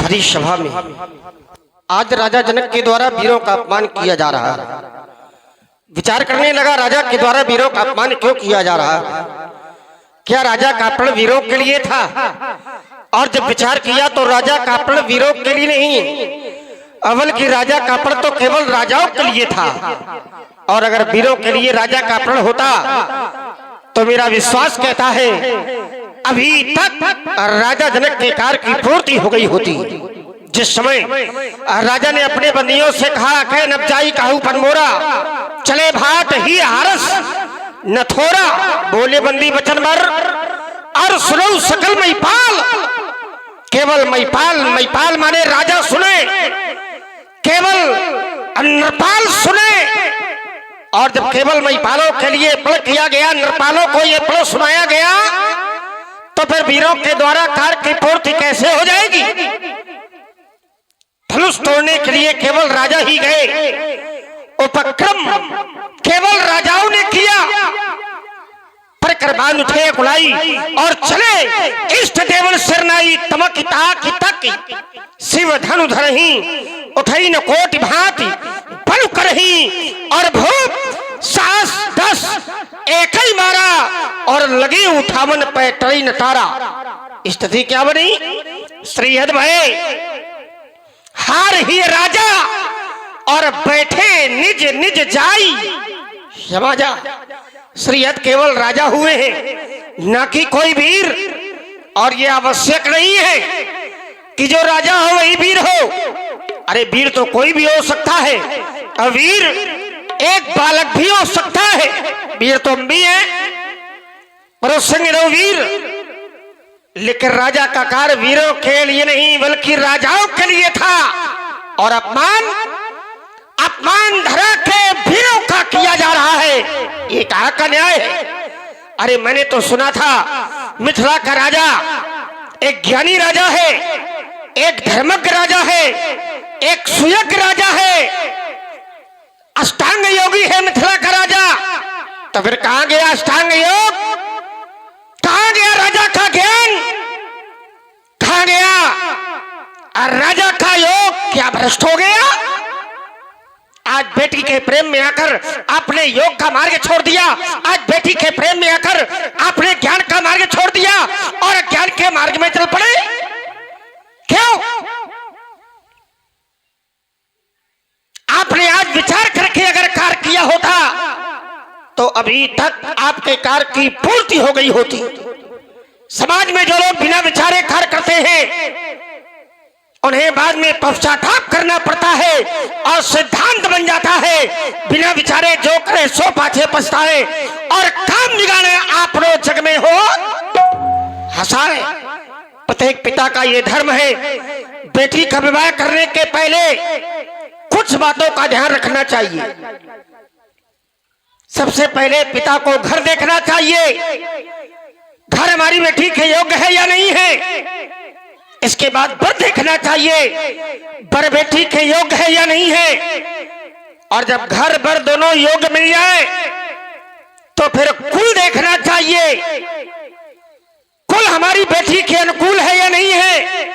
भरी सभा में आज राजा जनक के द्वारा वीरों का अपमान किया जा रहा है। विचार करने लगा, राजा के द्वारा वीरों का अपमान क्यों किया जा रहा है? क्या राजा का प्रण वीरों के लिए था? और जब विचार किया तो राजा का प्रण वीरों के लिए नहीं, अवल की राजा का प्रण तो केवल राजाओं के लिए था। और अगर वीरों के लिए राजा का प्रण होता तो मेरा विश्वास कहता है अभी तक राजा जनक के कार्य की पूर्ति हो गई होती। जिस समय राजा ने अपने बंदियों से कहा कि नबजाई काहू पनमोरा चले भाट ही हारस न थोड़ा, बोले बंदी वचन भर और सुनो सकल महिपाल। केवल महिपाल, महिपाल माने राजा सुने, केवल नरपाल सुने। और जब केवल महिपालों के लिए प्रण किया गया, नरपालों को यह प्रण सुनाया गया, तो फिर वीरों के द्वारा कार्य की पूर्ति कैसे हो जाएगी? धनुष तोड़ने के लिए केवल राजा ही गए, उपक्रम केवल राजाओं ने किया। पर करबान उठे कुलाई और चले इष्ट देवन शरणाई, तमक ताक तक शिव धनु धरही, उठई न कोटि भांति बल करही। और भूप सास 10 एक ही मारा और लगी उठावन पैटरी न तारा। स्थिति क्या बनी? श्रीहद भय हार ही राजा और बैठे निज निज जाई। समाजा श्रीहद केवल राजा हुए हैं, ना कि कोई वीर। और यह आवश्यक नहीं है कि जो राजा हो वही वीर हो। अरे वीर तो कोई भी हो सकता है, और वीर एक बालक भी हो सकता है। वीर तो हम भी हैं, पर उस संग रहो वीर। लेकिन राजा का कार्य वीरों के लिए नहीं बल्कि राजाओं के लिए था। और अपमान धरा के वीरों का किया जा रहा है, ये कहाँ का न्याय है? अरे मैंने तो सुना था मिथिला का राजा एक ज्ञानी राजा है, एक धर्मज्ञ राजा है, एक सुयज्ञ राजा है, अष्टांग योगी है मिथिला का राजा। तो फिर कहां गया अष्टांग योग? कहां गया राजा का ज्ञान? कहां गया? और राजा का योग क्या भ्रष्ट हो गया? आज बेटी के प्रेम में आकर आपने योग का मार्ग छोड़ दिया। आज बेटी के प्रेम में आकर आपने ज्ञान का मार्ग छोड़ दिया और ज्ञान के मार्ग में चल पड़े। क्यों? आपने आज विचार करके अगर कार्य किया होता तो अभी तक आपके कार्य की पूर्ति हो गई होती। समाज में जो लोग बिना विचारे कार्य करते हैं उन्हें बाद में पश्चाताप करना पड़ता है और सिद्धांत बन जाता है। बिना विचारे जो करे सो पाछे पछताए और काम बिगाड़े आप लोग जग में हो हंसाए। प्रत्येक पिता का ये धर्म है, बेटी का विवाह करने के पहले कुछ बातों का ध्यान रखना चाहिए। सबसे पहले पिता को घर देखना चाहिए, घर हमारी बेटी के योग्य है या नहीं है। इसके बाद वर देखना चाहिए, वर बेटी के योग्य है या नहीं है। और जब घर वर दोनों योग्य मिल जाए तो फिर कुल देखना चाहिए, कुल हमारी बेटी के अनुकूल है या नहीं है,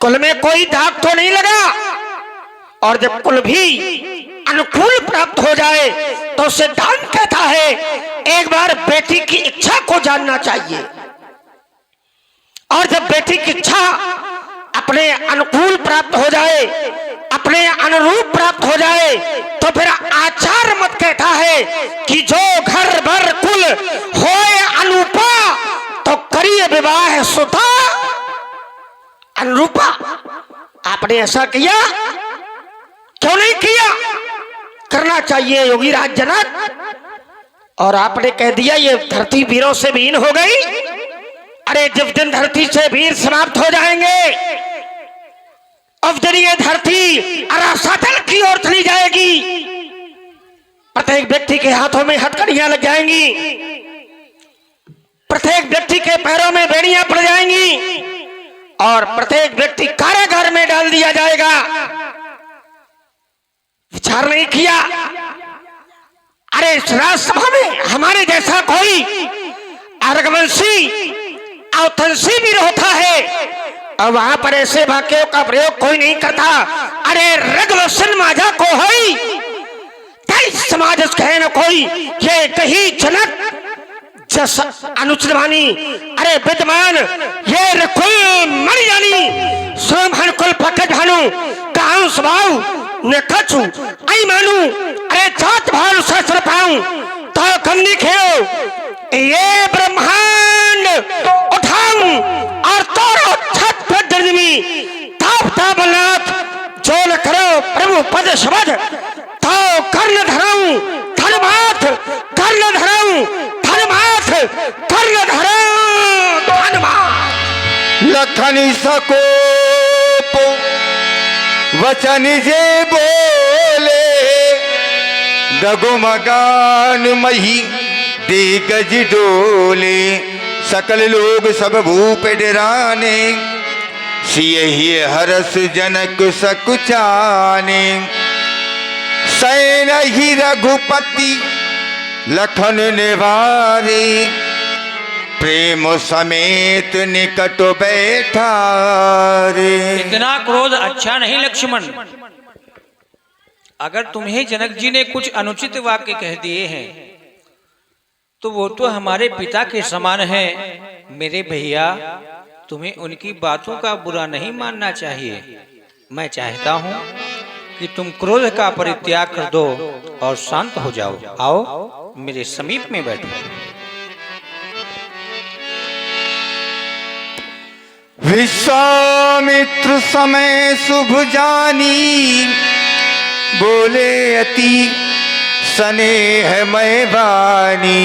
कुल में कोई दाग तो नहीं लगा। और जब कुल भी अनुकूल प्राप्त हो जाए तो सिद्धांत कहता है एक बार बेटी की इच्छा को जानना चाहिए। और जब बेटी की इच्छा अपने अनुकूल प्राप्त हो जाए, अपने अनुरूप प्राप्त हो जाए, तो फिर आचार मत कहता है कि जो घर भर कुल होए अनुपा तो करिए विवाह सुता अनुरूपा। आपने ऐसा किया? क्यों नहीं किया? करना चाहिए योगी राज जनक। और आपने कह दिया ये धरती वीरों से विहीन हो गई। अरे जिस दिन धरती से वीर समाप्त हो जाएंगे अब दिन ये धरती अरासतल की ओर चली जाएगी। प्रत्येक व्यक्ति के हाथों में हथकड़ियां लग जाएंगी, प्रत्येक व्यक्ति के पैरों में बेड़ियां पड़ जाएंगी और प्रत्येक व्यक्ति कारागार में डाल दिया जाएगा। विचार नहीं किया? अरे इस राज्यसभा में हमारे जैसा कोई अर्गवंशी अवतंशी वीर होता है, और वहां पर ऐसे वाक्यों का प्रयोग कोई नहीं करता। अरे रघुवंशन माझा को होई तई समाज कहे न कोई, ये कही जनक जस अनुचित वाणी। अरे विद्यमान ये रकुल मर जानी सोमहन कुल पकड़ भानु काहू स्वभाव ने कछु आई मानू। अरे जात भानु शास्त्र पाऊं तो कन्नी खेओ ये ब्रह्मांड उठाऊं और तोरो छत पर दर्जमी ताप तापनाथ जो न करो प्रभु पद शब्द तो कर्ण धराऊं धर्माथ कर्ण धराऊं धर्माथ कर्ण धराऊं धर्माथ। लखनी सको वचन जे बोले डगमगान मही दिग्गज डोले। सकल लोग सब भूप डराने सियहि हरस जनक सकुचाने। सैन ही रघुपति लखन निवारे प्रेम समेत निकट बैठा रे। इतना क्रोध अच्छा नहीं लक्ष्मण। अगर तुम्हें जनक जी ने कुछ अनुचित वाक्य कह दिए हैं तो वो तो हमारे पिता के समान है। मेरे भैया तुम्हें उनकी बातों का बुरा नहीं मानना चाहिए। मैं चाहता हूँ कि तुम क्रोध का परित्याग कर दो और शांत हो जाओ। आओ मेरे समीप में बैठो। विश्वामित्र समय शुभ जानी बोले अति स्नेह मय वाणी।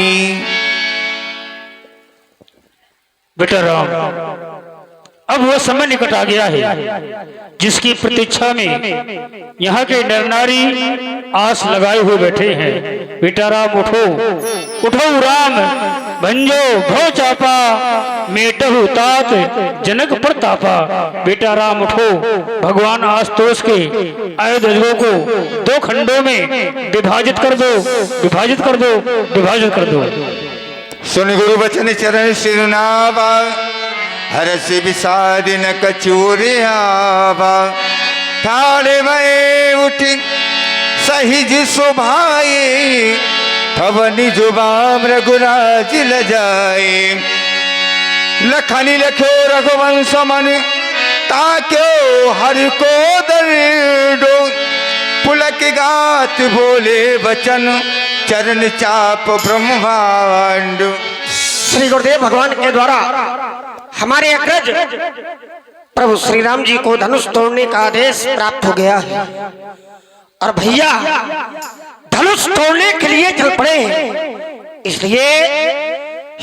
बेटा राम, अब वह समय निकट आ गया है जिसकी प्रतीक्षा में यहाँ के नर नारी आस लगाए हुए बैठे हैं। बेटा राम उठो, उठो राम भंजो भो चापा मेटहु तात जनक प्रतापा। बेटा राम उठो, भगवान आस्तोष के अयोध्या को दो खंडों में विभाजित कर दो, विभाजित कर दो, विभाजित कर दो। सुन गुरु वचन चरण सिरनावा हरस विषाद न कचूरे आवा। ठाड़े में उठ सहिज सुभाए भवनी जुबाम रघुराज लजाए। लखनी लखो रघुवंश मन ताक्यो हर को दर्डो। पुलक गात बोले वचन चरण चाप ब्रह्मांड। श्री गुरुदेव भगवान के द्वारा हमारे अग्रज प्रभु श्री राम जी को धनुष तोड़ने का आदेश प्राप्त हो गया है और भैया धनुष तोड़ने के लिए चल पड़े हैं। इसलिए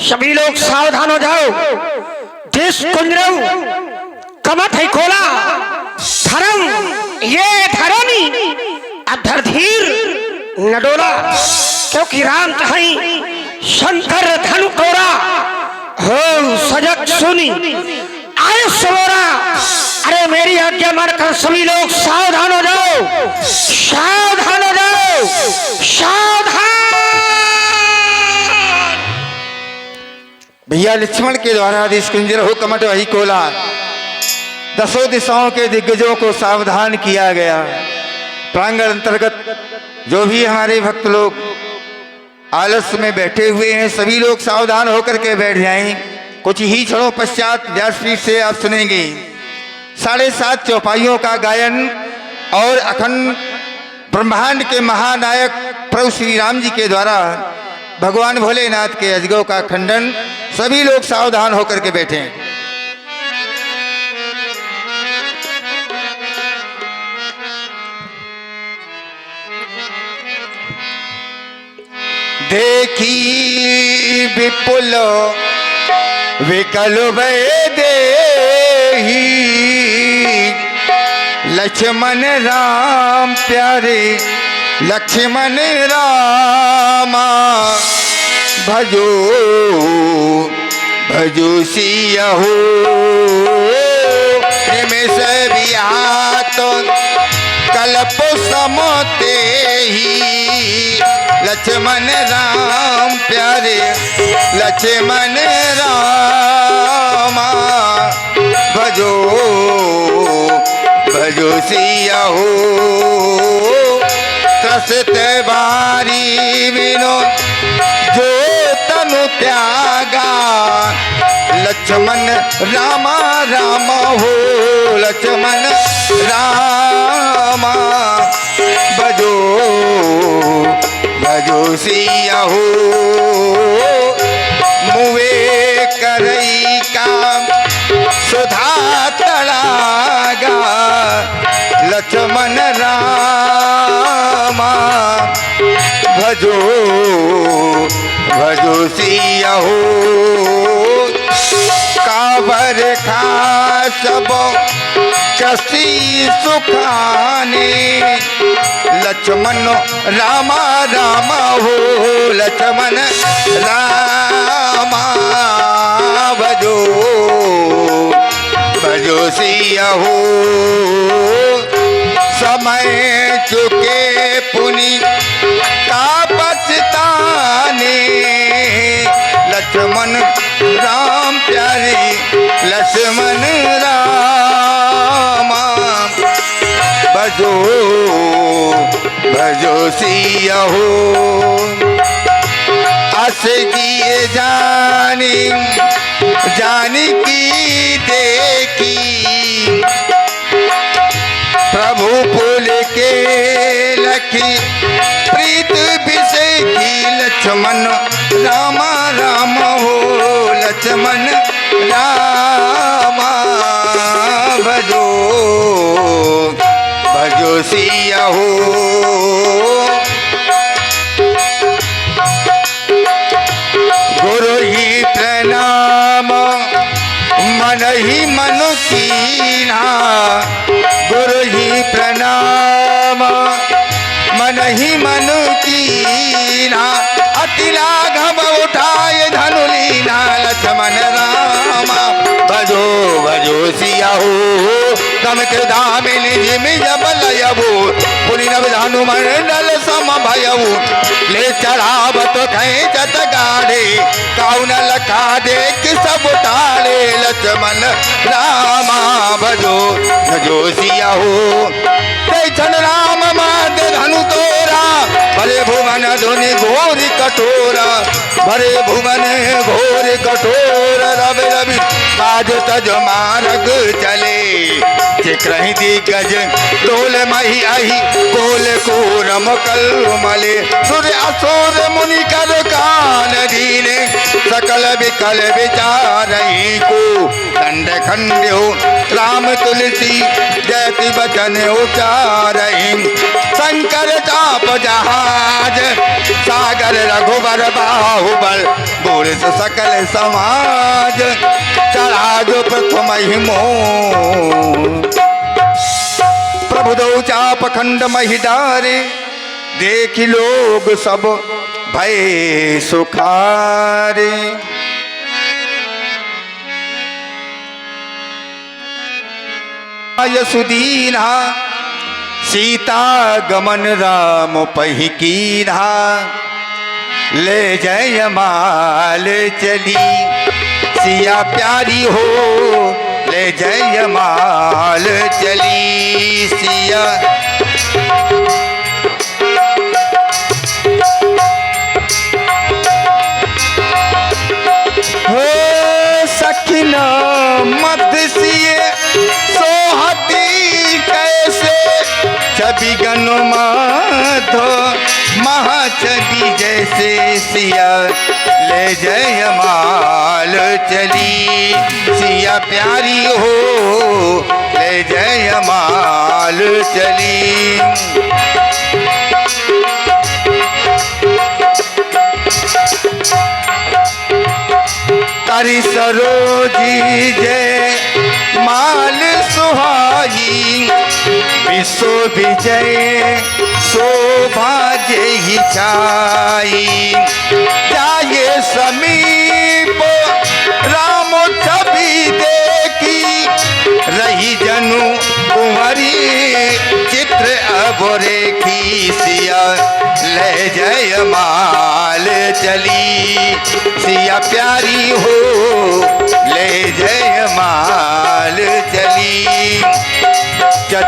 सभी लोग सावधान हो जाओ। देश कुंजरऊ कमत है खोला धर्म ये धरनी अधर धीर न डोला। क्योंकि राम कहीं शंकर धनु तोड़ा हो सजग सुनी आय सवोरा। अरे मेरी आज्ञा मानकर सभी लोग सावधान हो जाओ, सावधान हो जाओ, सावधान। भैया लक्ष्मण के द्वारा आदेश कुंजर हो कमट वही कोला। दसों दिशाओं के दिग्गजों को सावधान किया गया। प्रांगण अंतर्गत जो भी हमारे भक्त लोग आलस में बैठे हुए हैं सभी लोग सावधान होकर के बैठ जाएं। कुछ ही क्षणों पश्चात व्यासपीठ से आप सुनेंगे 7.5 चौपाइयों का गायन और अखंड ब्रह्मांड के महानायक प्रभु श्री राम जी के द्वारा भगवान भोलेनाथ के अजगों का खंडन। सभी लोग सावधान होकर के बैठे। देखी विपुल विकल भय देहि लक्ष्मण राम प्यारे लक्ष्मण रामा। भजो भजो सियहो प्रेम सबियात कल्प समते ही लक्ष्मण राम प्यारे लक्ष्मण रामा। भजो भजो सिया हो त्रस्त बारी विनो जो तनु त्यागा लक्ष्मण रामा रामा हो लक्ष्मण रामा भजो भजो सिया हो मुवे करई काम सुधा तड़ागा लक्ष्मण रामा भजो भजो सिया हो काबर खा सब कसी सुखाने लक्ष्मण रामा रामा हो लक्ष्मण रामा भजो भजो सिया हो समय चुके पुनि का पछताने लक्ष्मण राम प्यारे लक्ष्मण रामा भजो भजो सिया हो अस किए जानी जानी की देखी प्रभु पुल के लखी प्रीत विषय की लक्ष्मण रामा राम हो लक्ष्मण रामा भजो भजो सिया हो गुरु ही प्रणाम मन ही मन कीना गुरु ही प्रणाम मन ही मन कीना अति लाघव उठाए धनु लीना लक्ष्मण रामा भजो भजो सिया हो तम के दामिनी जिम जब लयबो पुनि नव धनु मंडल सम भयऊ ले चढ़ावत खेचत गाढ़े कौन लखा देख सब टाले लक्ष्मण रामा भजो भजो सिया हो क्षण राम माद धनु तोरा भरे भुवन धुनि घोर कठोरा भरे भुवन घोर कठोर रवि रवि बाज तज मार्ग चले चिक्रहि दिग्गज डोल मही अहि बोल कूरम कल मले सूर्य असुर मुनि कर कान दीने सकल विकल विचारहि को दंड खंड्यो राम तुलसी जयति बचन उचारहि शंकर चाप जहाज सागर रघुबर बाहुबल बोल सकल समाज चढ़ा जो प्रथम हिमो प्रभु दो चाप खंड मही डारे देख लोग सब भय सुखारे सुदीना सीता गमन राम पही कीना ले जय माल चली सिया प्यारी हो ले जय माल चली सिया हो सखिना मत सिए सोहती कैसे छवि गनु माधो महाछवि जैसे सिया ले जय माल चली सिया प्यारी हो ले जय माल चली तारी सरोजी जय माल सुहाई विश्व विजय शोभा जय छाई जाए समीप राम छवि देखी रही जनु कुंवरी चित्र अब रेखी सिया ले जय माल चली सिया प्यारी हो ले जय माल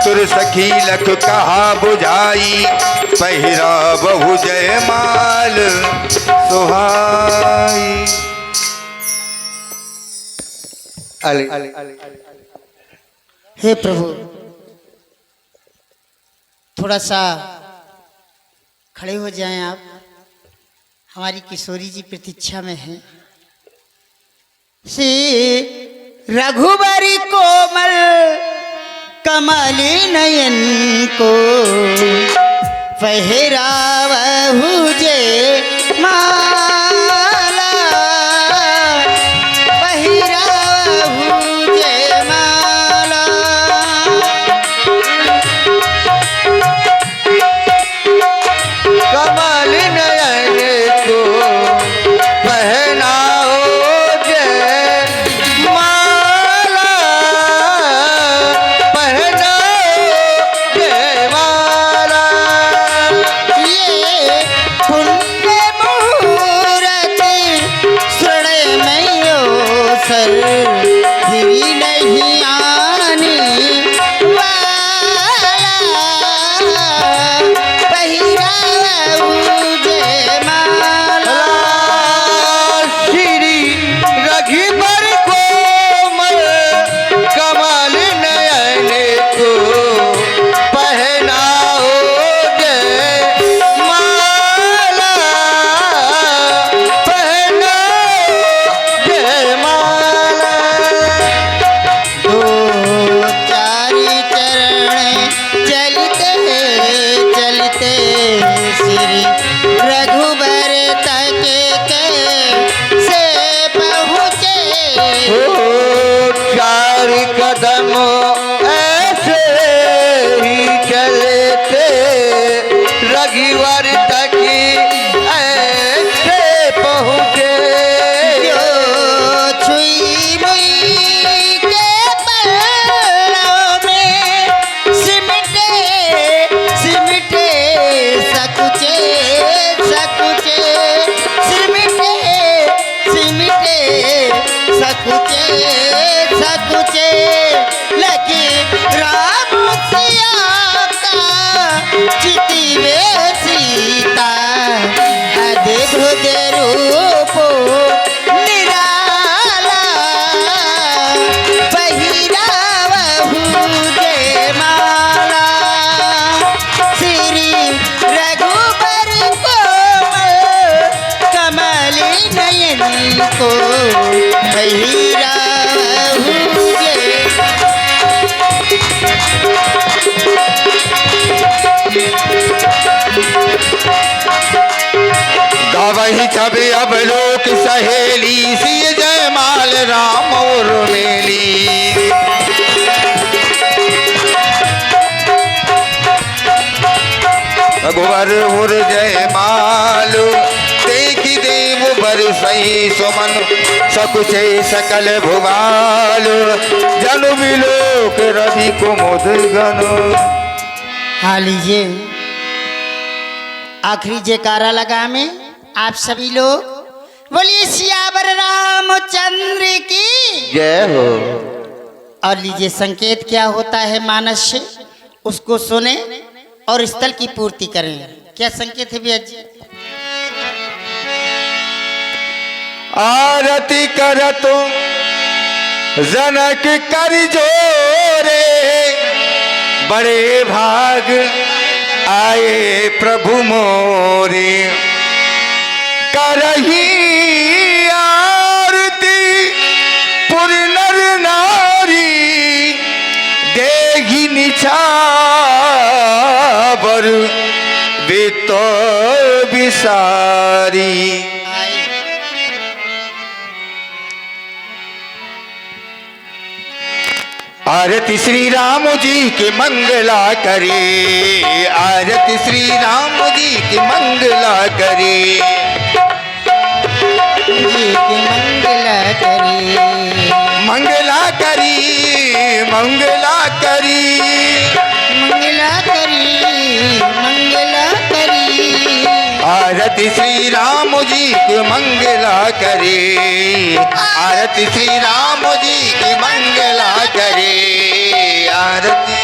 चतुर सखी लख कहा बुझाई, पहिरा बहु जयमाल सुहाई। हे प्रभु, थोड़ा सा खड़े हो जाएं आप, हमारी किशोरी जी प्रतीक्षा में हैं। श्री रघुबरी कोमल कमली नयन को, पहरावहु जे माला, पहरावहु जे माला। कमल नयन को पहनाओ जय माला, पहनाओ जय माला। ये पुण्य मुहूर्त स्वर्णमयो सर, फिरी नहीं आने वाला, पहिरावहु जय माला। श्री रघुबर कोमल कमल नयन को पहनाओ जय माला, पहनाओ जय माला। दो चारि चरण चलते चलते, श्री रघुबर तक कैसे पहुँचे। ओ चार कदम ऐसे ही चलते, रघुवर तक ऐसे पहुँचे। जो छुई मुई के पल्लों में सिमटे सिमटे सकुचे सकुचे, सिमटे सिमटे सकुचे सकुचे, लगे राम सिया का चितिवे सीता, अद्भुत रूप निराला, पहिरावहु जय माला। श्री रघुबर कोमल कमली नयन को, पहिरावहु जय। गावही छवि अब लोक सहेली, सिय जयमाल राम और मेली। रघुवर उर जयमाल, देखी देव बरसई सुमन, सकुचे सकल भुवाल, जनु विलोक रवि कुमुद गन। हाँ लीजिए, आखिरी जयकारा लगा में आप सभी लोग बोलिए सियावर रामचंद्र की। जय हो। और लीजिए, संकेत क्या होता है मानस से, उसको सुने और स्थल की पूर्ति करें। क्या संकेत है भैया जी? आरती करत जनक कर जोरे, बड़े भाग आए प्रभु मोरे। करही आरती पुर नर नारी, देहि निछावर बेतो बिसारी। आरती श्री राम जी के मंगला करे, आरती श्री राम जी की मंगला करे। जी की मंगला करी, मंगला करी, मंगला करी, मंगला करी, मंगला करी। आरती श्री राम जी की मंगला करे, आरती श्री राम जी की मंगला करे। आरती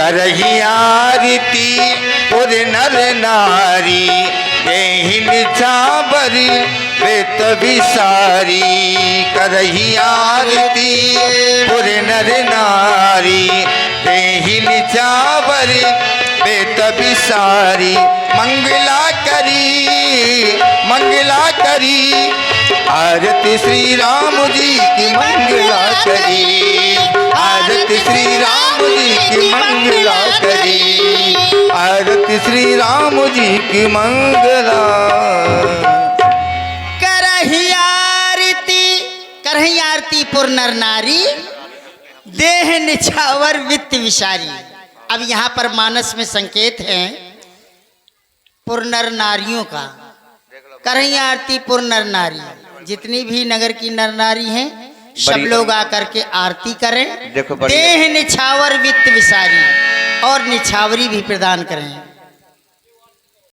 करही आरती पुर नर नारी देहिन चाबर बेत विसारी करही आरती पुर नर नारी देहिन चाबर बेत विसारी मंगला करी आरती श्री राम जी की मंगला करी आरती श्री राम जी की मंगला करी आरती श्री राम जी की मंगला करही आरती पुर नर नारी देह निछावर वित्त विसारी। अब यहाँ पर मानस में संकेत है पुर नर नारियों का। करही आरती पुर नर नारी, जितनी भी नगर की नर नारी हैं सब लोग आकर के आरती करें। देह निछावर वित्त विसारी, और निछावरी भी प्रदान करें।